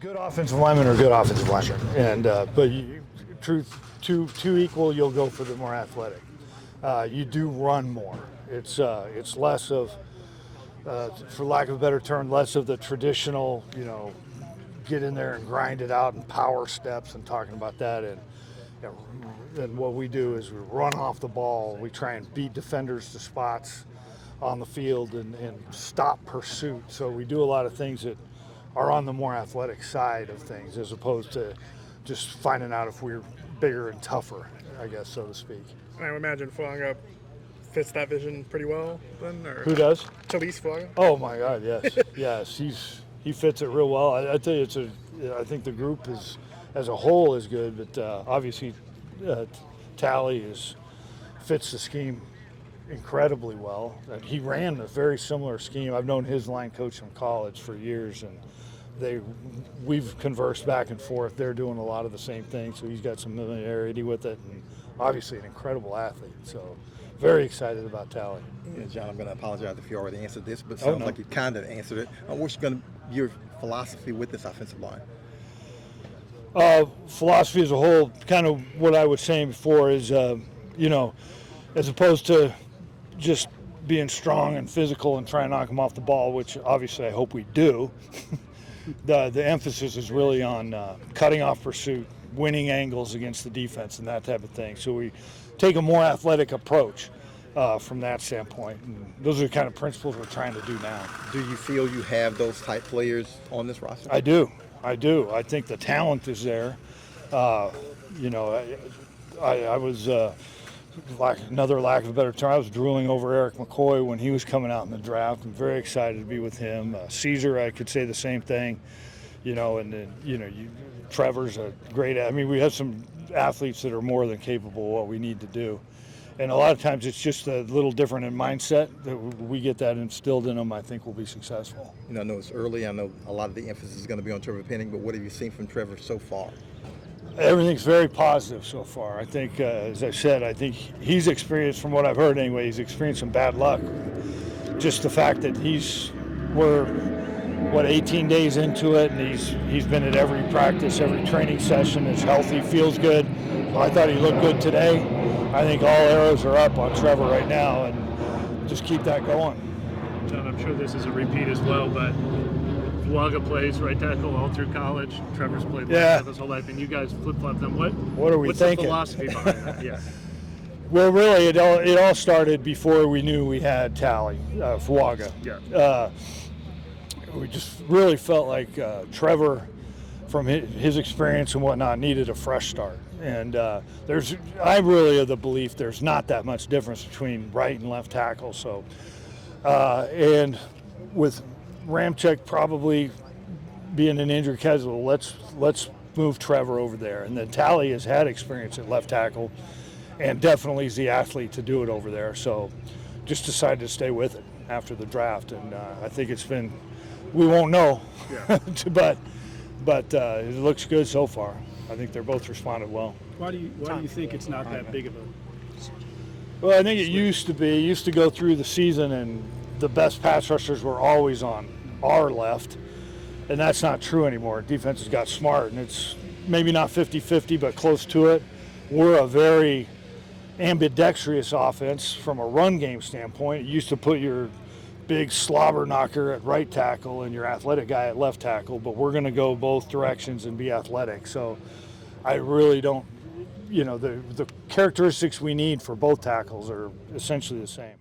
Good offensive linemen are good offensive linemen, and but truth, two equal, you'll go for the more athletic. You do run more. It's less of, for lack of a better term, less of the traditional, get in there and grind it out and power steps and talking about that. And what we do is we run off the ball. We try and beat defenders to spots on the field and stop pursuit. So we do a lot of things that are on the more athletic side of things, as opposed to just finding out if we're bigger and tougher, I guess, so to speak. And I would imagine Fuaga fits that vision pretty well then? Or Who does? Talise Fuaga? Oh my God, yes. Yes, he fits it real well. I tell you, I think the group is, as a whole, is good, but obviously Tally fits the scheme incredibly well. He ran a very similar scheme. I've known his line coach from college for years, and we've conversed back and forth. They're doing a lot of the same things, so he's got some familiarity with it, and obviously an incredible athlete. So very excited about Tally. Yeah, John, I'm going to apologize if you already answered this, but it sounds like you kind of answered it. What's going to be your philosophy with this offensive line? Philosophy as a whole, kind of what I was saying before is, as opposed to just being strong and physical and trying to knock them off the ball, which obviously I hope we do. The emphasis is really on cutting off pursuit, winning angles against the defense, and that type of thing. So we take a more athletic approach from that standpoint. And those are the kind of principles we're trying to do now. Do you feel you have those type players on this roster? I do. I think the talent is there. I was, another lack of a better term, I was drooling over Eric McCoy when he was coming out in the draft. I'm very excited to be with him. Caesar, I could say the same thing. And then, Trevor's a great, we have some athletes that are more than capable of what we need to do. And a lot of times it's just a little different in mindset that we get that instilled in them. I think we'll be successful. I know it's early. I know a lot of the emphasis is going to be on Trevor Penning, but what have you seen from Trevor so far? Everything's very positive so far. I think, as I said, I think he's experienced, from what I've heard anyway, he's experienced some bad luck. Just the fact that we're 18 days into it, and he's been at every practice, every training session, is healthy, feels good. I thought he looked good today. I think all arrows are up on Trevor right now, and just keep that going. John, I'm sure this is a repeat as well, but Fuaga plays right tackle all through college. Trevor's played left tackle his whole life, and you guys flip-flop them. What are we thinking? What's the philosophy behind that? Yeah. Well, really, it all started before we knew we had Tally, Fuaga. Yeah. We just really felt like Trevor, from his experience and whatnot, needed a fresh start. And I'm really of the belief there's not that much difference between right and left tackle. So, and with Ramczyk probably being an injured casual, let's move Trevor over there. And then Tally has had experience at left tackle, and definitely is the athlete to do it over there. So, just decided to stay with it after the draft, and I think it's been. We won't know, but it looks good so far. I think they're both responded well. Why do you think it's not that big of a? Well, I think it used to be. It used to go through the season, and the best pass rushers were always on our left, and that's not true anymore. Defense has got smart, and it's maybe not 50-50, but close to it. We're a very ambidextrous offense from a run game standpoint. It used to put your big slobber knocker at right tackle and your athletic guy at left tackle, but we're going to go both directions and be athletic. So I really don't, the characteristics we need for both tackles are essentially the same.